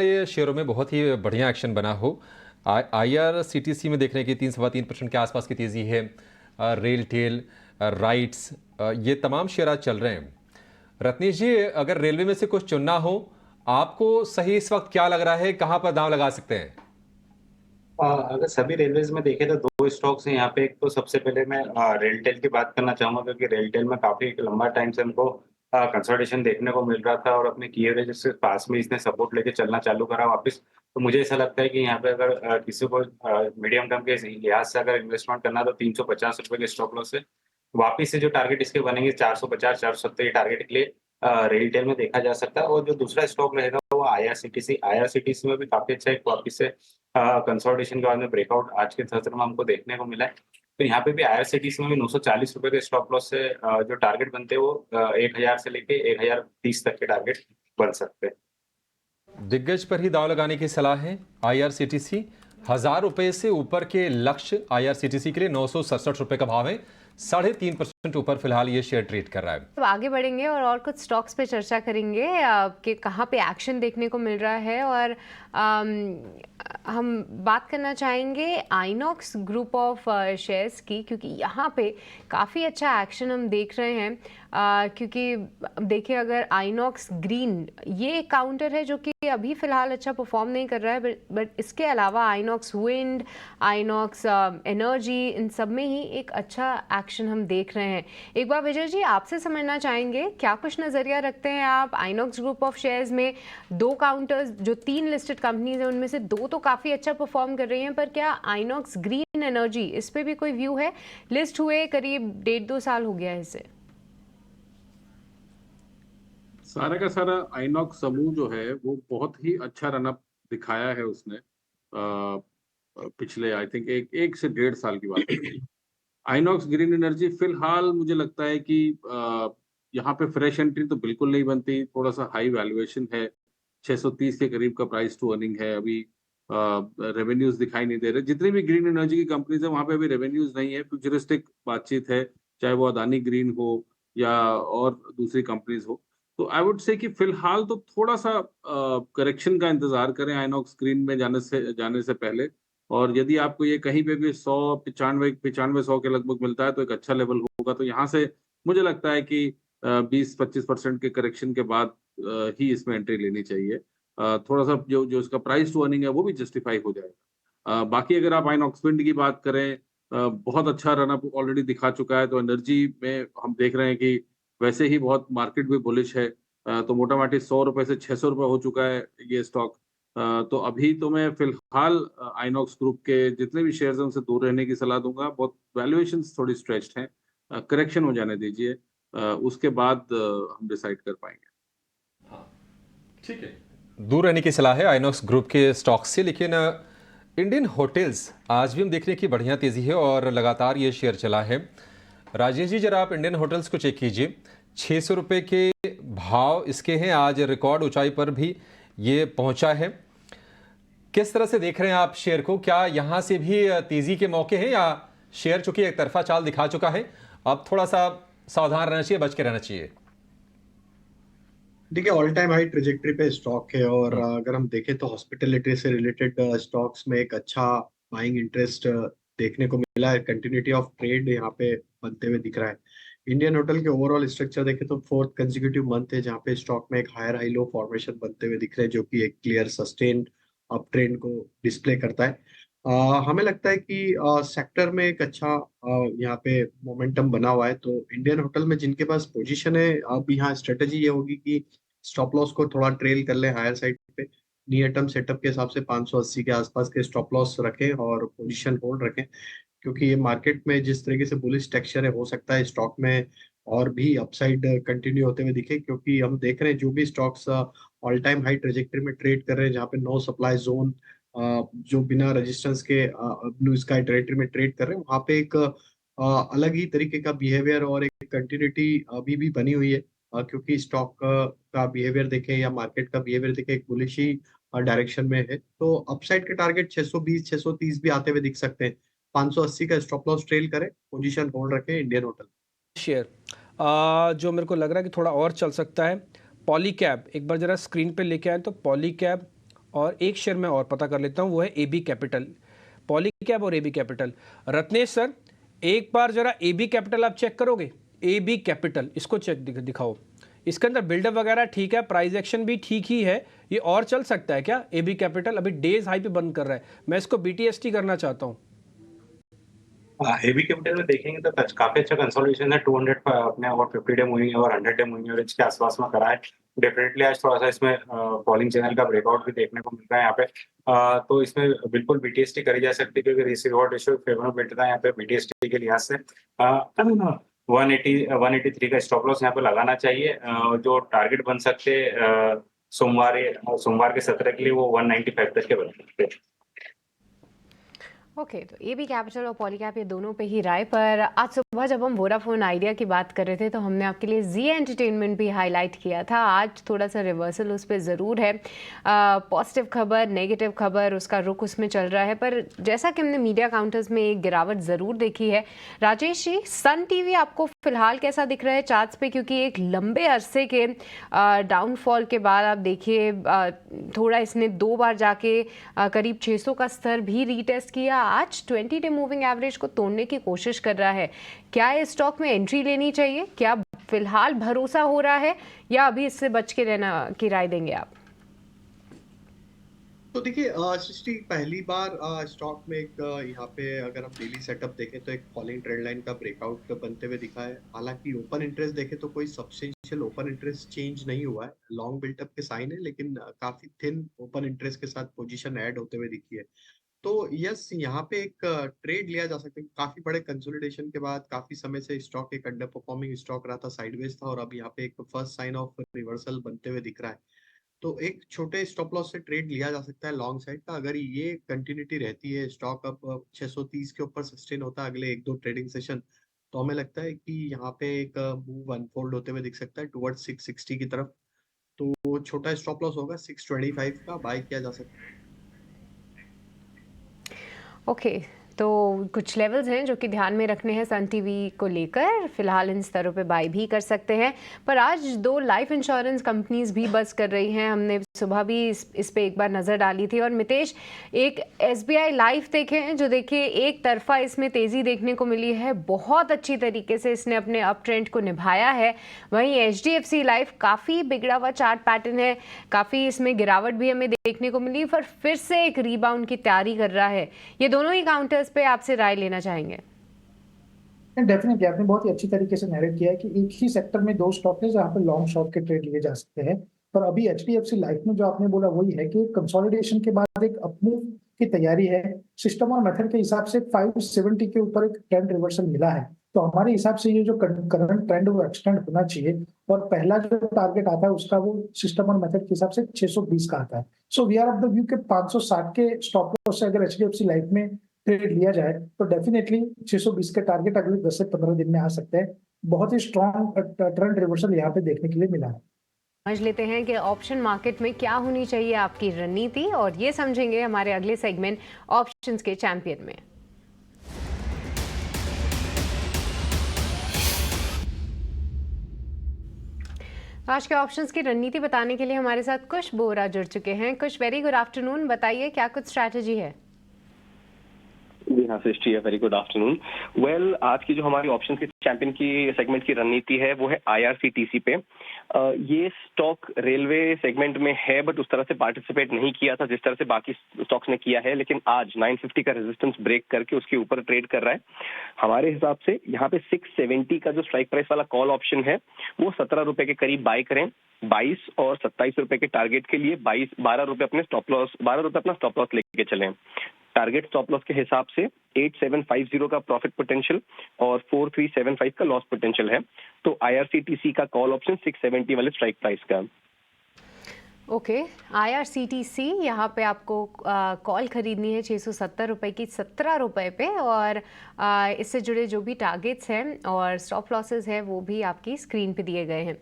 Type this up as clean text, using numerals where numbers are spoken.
ये शेयरों में बहुत ही बढ़िया एक्शन बना हो। आईआरसीटीसी में देख रहे हैं कि 3-3.25% के आसपास की तेज़ी है। रेल टेल, राइट्स, ये तमाम शेयर आज चल रहे हैं। रत्नेश जी, अगर रेलवे में से कुछ चुनना हो, आपको सही इस वक्त क्या लग रहा है, कहां पर दांव लगा सकते हैं? अगर सभी रेलवेज में देखें तो दो स्टॉक्स हैं यहाँ पे। एक तो सबसे पहले मैं रेलटेल की बात करना चाहूंगा, क्योंकि रेलटेल में काफी एक लंबा टाइम से हमको कंसोलिडेशन देखने को मिल रहा था और अपने किए हुए जिससे पास में इसने सपोर्ट लेके चलना चालू करा वापस। तो मुझे ऐसा लगता है कि यहाँ पे अगर किसी को मीडियम टर्म के लिहाज से अगर इन्वेस्टमेंट करना है तो 350 रुपए के स्टॉप लॉस से वापिस से जो टारगेट इसके बनेंगे 450 470 के टारगेट के लिए रेलटेल में देखा जा सकता है। और जो दूसरा स्टॉक रहेगा वो आईआरसीटीसी। आईआरसीटीसी में भी काफी अच्छा एक वापिस से कंसोलिडेशन के बाद में ब्रेकआउट आज के सत्र में हमको देखने को मिला है। तो यहाँ पे भी आईआरसीटीसी में भी 940 रुपए के स्टॉप लॉस से जो टारगेट बनते हैं वो 1000 से लेके 1030 तक के टारगेट बन सकते हैं। दिग्गज पर ही दांव लगाने की सलाह है। आईआरसीटीसी 1000 रुपए से ऊपर के लक्ष्य आईआरसीटीसी के लिए 967 रुपए का भाव है। 3.5% ऊपर फिलहाल ये शेयर ट्रेड कर रहा है। अब आगे बढ़ेंगे और कुछ स्टॉक्स पे चर्चा करेंगे कि कहाँ पे एक्शन देखने को मिल रहा है। और हम बात करना चाहेंगे आइनॉक्स ग्रुप ऑफ शेयर्स की, क्योंकि यहाँ पे काफ़ी अच्छा एक्शन हम देख रहे हैं। क्योंकि देखिए, अगर आइनॉक्स ग्रीन ये काउंटर है जो कि अभी फ़िलहाल अच्छा परफॉर्म नहीं कर रहा है, बट इसके अलावा आइनॉक्स विंड, आइनॉक्स एनर्जी, इन सब में ही एक अच्छा एक्शन हम देख रहे हैं। एक बार विजय जी, आपसे समझना चाहेंगे क्या कुछ नज़रिया रखते हैं आप आइनॉक्स ग्रुप ऑफ शेयर्स में। दो काउंटर्स, जो 3 लिस्टेड कंपनीज हैं उनमें से 2 तो काफ़ी अच्छा परफॉर्म कर रही हैं, पर क्या आइनॉक्स ग्रीन एनर्जी, इस पे भी कोई व्यू है? लिस्ट हुए करीब 1.5-2 साल हो गया है इसे। सारा का सारा आइनॉक्स समूह जो है वो बहुत ही अच्छा रनअप दिखाया है उसने पिछले आई थिंक एक से 1.5 साल की बात है। आइनॉक्स ग्रीन एनर्जी फिलहाल मुझे लगता है कि यहाँ पे फ्रेश एंट्री तो बिल्कुल नहीं बनती। थोड़ा सा हाई वैल्यूएशन है, 630 के करीब का प्राइस टू अर्निंग है। अभी रेवेन्यूज दिखाई नहीं दे रहे। जितनी भी ग्रीन एनर्जी की कंपनीज है वहां पे अभी रेवेन्यूज नहीं है। फ्यूचरिस्टिक बातचीत है, चाहे वो अदानी ग्रीन हो या और दूसरी कंपनीज हो। तो आई वुड से कि फिलहाल तो थोड़ा सा करेक्शन का इंतजार करें आइनॉक्स ग्रीन में जाने से पहले। और यदि आपको ये कहीं पे भी 100 95 100 के लगभग मिलता है तो एक अच्छा लेवल होगा। तो यहाँ से मुझे लगता है कि 20-25% के करेक्शन के बाद ही इसमें एंट्री लेनी चाहिए। थोड़ा सा जो जो इसका प्राइस टू अर्निंग है वो भी जस्टिफाई हो जाएगा। बाकी अगर आप आइनॉक्स विंड की बात करें, बहुत अच्छा रनअप ऑलरेडी दिखा चुका है। तो एनर्जी में हम देख रहे हैं कि वैसे ही बहुत मार्केट भी बुलिश है। तो मोटा माटी 100 रुपए से 600 रुपए हो चुका है ये स्टॉक। तो अभी तो मैं फिलहाल आइनॉक्स ग्रुप के जितने भी शेयर्स हैं उनसे दूर रहने की सलाह दूंगा। बहुत वैल्यूएशंस थोड़ी स्ट्रेच्ड हैं, करेक्शन हो जाने दीजिए। उसके बाद हम डिसाइड कर पाएंगे। ठीक है, दूर रहने की सलाह है आइनॉक्स ग्रुप के स्टॉक से। लेकिन इंडियन होटल्स आज भी हम देख रहे हैं कि बढ़िया तेजी है और लगातार ये शेयर चला है। राजेश जी, जरा आप इंडियन होटल्स को चेक कीजिए। 600 रुपए के भाव इसके हैं, आज रिकॉर्ड ऊंचाई पर भी ये पहुंचा है। किस तरह से देख रहे हैं आप शेयर को? क्या यहां से भी तेजी के मौके हैं, या शेयर चूंकि एक तरफा चाल दिखा चुका है, अब थोड़ा सा सावधान रहना चाहिए, बच के रहना चाहिए? देखिए, ऑल टाइम हाई ट्रेजेक्टरी पे स्टॉक है। और अगर हम देखें तो हॉस्पिटलिटी से रिलेटेड स्टॉक्स में एक अच्छा बाइंग इंटरेस्ट देखने को मिला है। कंटिन्यूटी ऑफ ट्रेड यहाँ पे बनते हुए दिख रहा है। इंडियन होटल के ओवरऑल स्ट्रक्चर देखें तो फोर्थ कंसेक्यूटिव मंथ है जहाँ पे स्टॉक में एक हायर हाई लो फॉर्मेशन बनते हुए दिख रहे हैं, जो कि एक क्लियर सस्टेन अप ट्रेंड को डिस्प्ले करता है। हमें लगता है कि सेक्टर में एक अच्छा यहाँ पे मोमेंटम बना हुआ है। तो इंडियन होटल में जिनके पास पोजीशन है, अब यहाँ स्ट्रेटेजी ये होगी कि स्टॉप लॉस को थोड़ा ट्रेल कर ले हायर साइड पे। नियर टर्म सेटअप के हिसाब से 580 के आसपास के स्टॉप लॉस रखें और पोजीशन होल्ड रखें, क्योंकि ये मार्केट में जिस तरीके से बुलिश टेक्सचर है, हो सकता है स्टॉक में और भी अपसाइड कंटिन्यू होते हुए दिखे। क्योंकि हम देख रहे हैं जो भी stocks all time high trajectory में ट्रेड कर रहे हैं, जहाँ पे नो सप्लाई जोन, जो बिना रेजिस्टेंस के ब्लू स्काई टेरिटरी में ट्रेड कर रहे हैं, वहाँ पे एक अलग ही तरीके का बिहेवियर और एक कंटिन्यूटी अभी भी बनी हुई है। क्योंकि स्टॉक का बिहेवियर देखें या मार्केट का बिहेवियर देखें, एक बुलिश ही डायरेक्शन में है। तो अपसाइड के टारगेट 620 630 भी आते हुए दिख सकते हैं। 580 का स्टॉप लॉस ट्रेल करें, पोजीशन होल्ड रखें इंडियन होटल। शेयर जो मेरे को लग रहा है कि थोड़ा और चल सकता है, पॉलीकैब। एक बार जरा स्क्रीन पे लेके आए तो पॉलीकैब और एक शेयर मैं और पता कर लेता हूँ, वो है AB कैपिटल, पॉलीकैब और AB कैपिटल। रत्नेश सर, एक बार जरा AB कैपिटल आप चेक करोगे, AB कैपिटल इसको चेक दिखाओ। इसके अंदर बिल्डअप वगैरह ठीक है, प्राइस एक्शन भी ठीक ही है, ये और चल सकता है क्या? AB कैपिटल अभी डेज हाई पे बंद कर रहा है, मैं इसको BTST करना चाहता हूँ। एबी कैपिटल में देखेंगे तो काफी अच्छा कंसोलिडेशन है। 200 अपने और 50 डे मूविंग और 100 डे मूविंग एवरेज के आसपास में करा है। डेफिनेटली आज थोड़ा सा इसमें फॉलिंग चैनल का ब्रेकआउट भी देखने को मिल रहा है यहाँ पे। तो इसमें बिल्कुल बीटीएसटी करी जा सकती है, क्योंकि रिस्क रिवॉर्ड रेशियो फेवरेबल मिलता है यहाँ पे बीटीएसटी के लिहाज से। 183 का स्टॉप लॉस यहाँ पे लगाना चाहिए। जो टारगेट बन सकते सोमवार के सत्र के लिए वो 195 तक के बन सकते हैं। ओके तो AB कैपिटल और पॉलीकैब ये दोनों पे ही राय। पर आज सुबह जब हम वोडाफोन आइडिया की बात कर रहे थे तो हमने आपके लिए जी एंटरटेनमेंट भी हाईलाइट किया था। आज थोड़ा सा रिवर्सल उस पर ज़रूर है, पॉजिटिव खबर नेगेटिव खबर उसका रुख उसमें चल रहा है। पर जैसा कि हमने मीडिया काउंटर्स में एक गिरावट ज़रूर देखी है। राजेश जी, सन टीवी आपको फिलहाल कैसा दिख रहा है चार्ट्स पे? क्योंकि एक लंबे अरसे के डाउनफॉल के बाद आप देखिए थोड़ा इसने 2 बार जाके करीब 600 का स्तर भी रीटेस्ट किया, आज 20 डे मूविंग एवरेज को तोड़ने की कोशिश कर रहा है। क्या इस स्टॉक में एंट्री लेनी चाहिए? क्या फिलहाल भरोसा हो रहा है या अभी इससे बच के रहना की राय देंगे आप? तो देखिए सृष्टि, पहली बार स्टॉक में एक यहाँ पे अगर हम डेली सेटअप देखें तो एक फॉलिंग ट्रेंड लाइन का ब्रेकआउट बनते हुए दिखा है। हालांकि ओपन इंटरेस्ट देखें तो कोई सब्सटेंशियल ओपन इंटरेस्ट चेंज नहीं हुआ है, लॉन्ग बिल्टअप के साइन है, लेकिन काफी थिन ओपन इंटरेस्ट के साथ पोजीशन ऐड होते हुए दिखी है। तो यस, यहाँ पे एक ट्रेड लिया जा सकता है। काफी बड़े कंसोलिडेशन के बाद काफी समय से स्टॉक एक अंडर परफॉर्मिंग स्टॉक रहा था, साइडवेज था, और अब यहाँ पे एक फर्स्ट साइन ऑफ रिवर्सल बनते हुए दिख रहा है। तो एक छोटे स्टॉप लॉस से ट्रेड लिया जा सकता है लॉन्ग साइड का। अगर ये कंटिन्यूटी रहती है, स्टॉक अब 630 के ऊपर सस्टेन होता है अगले 1-2 ट्रेडिंग सेशन, तो हमें लगता है कि यहाँ पे एक मूव अनफोल्ड होते हुए दिख सकता है टुवर्ड्स 660 की तरफ। तो छोटा स्टॉप लॉस होगा 625 का, बाय किया जा सकता है। ओके तो कुछ लेवल्स हैं जो कि ध्यान में रखने हैं सन टीवी को लेकर। फिलहाल इन स्तरों पे बाय भी कर सकते हैं। पर आज 2 लाइफ इंश्योरेंस कंपनीज भी बज़ कर रही हैं, हमने सुबह भी इस पे एक बार नज़र डाली थी। और मितेश, एक SBI लाइफ देखें जो देखिए एक तरफा इसमें तेज़ी देखने को मिली है, बहुत अच्छी तरीके से इसने अपने अप ट्रेंड को निभाया है। वहीं HDFC लाइफ काफ़ी बिगड़ा हुआ चार्ट पैटर्न है, काफ़ी इसमें गिरावट भी हमें देखने को मिली, पर फिर से एक रीबाउंड की तैयारी कर रहा है। ये दोनों ही काउंटर्स पे आपसे राय लेना चाहेंगे। डेफिनेटली आपने बहुत ही अच्छी तरीके से नैरेट किया है कि एक ही सेक्टर में 2 स्टॉक है जहाँ पे लॉन्ग शॉर्ट के ट्रेड लिए जा सकते हैं। पर अभी HDFC लाइफ में जो आपने बोला वही है कि कंसोलिडेशन के बाद एक अपमूव की तैयारी है। सिस्टम और मेथड के हिसाब से 570 के ऊपर एक ट्रेंड रिवर्सल मिला है, तो हमारे हिसाब से ये जो करंट ट्रेंड वो एक्सटेंड होना चाहिए। और पहला जो टारगेट आता है उसका वो सिस्टम और मेथड के हिसाब से 620 का आता है। So we are of the view के 560 के स्टॉप लॉस से अगर HDFC लाइफ में ट्रेड लिया जाए तो डेफिनेटली 620 के टारगेट अगले 10 से 15 दिन में आ सकते हैं। बहुत ही स्ट्रॉन्ग ट्रेंड रिवर्सल यहाँ पे देखने के लिए मिला है। समझ लेते हैं कि ऑप्शन मार्केट में क्या होनी चाहिए आपकी रणनीति, और ये समझेंगे हमारे अगले सेगमेंट ऑप्शंस के चैंपियन में। आज के ऑप्शंस की रणनीति बताने के लिए हमारे साथ कुश बोरा जुड़ चुके हैं। कुश, वेरी गुड आफ्टरनून, बताइए क्या कुछ स्ट्रैटेजी है? जी हाँ सृष्टि, वेरी गुड आफ्टरनून। वेल, आज की जो हमारी ऑप्शन की चैंपियन की सेगमेंट की रणनीति है वो है IRCTC पे। ये स्टॉक रेलवे सेगमेंट में है, बट उस तरह से पार्टिसिपेट नहीं किया था जिस तरह से बाकी स्टॉक्स ने किया है, लेकिन आज 950 का रेजिस्टेंस ब्रेक करके उसके ऊपर ट्रेड कर रहा है। हमारे हिसाब से यहाँ पे 670 का जो स्ट्राइक प्राइस वाला कॉल ऑप्शन है वो 17 रुपए के करीब बाय करें। 22 और 27 रुपए के टारगेट के लिए 12 रुपए अपने स्टॉप लॉस 12 रुपए अपना स्टॉप लॉस लेके चलें। टारगेट स्टॉप लॉस के हिसाब से 8750 का प्रॉफिट पोटेंशियल और 4375 का लॉस पोटेंशियल है। तो IRCTC का कॉल ऑप्शन 670 वाले स्ट्राइक प्राइस का। ओके, IRCTC यहाँ पे आपको कॉल खरीदनी है 670 रुपए की 17 रुपए पे, और इससे जुड़े जो भी टारगेट्स हैं और स्टॉप लॉसेस हैं वो भी आपकी स्क्रीन पे दिए गए हैं।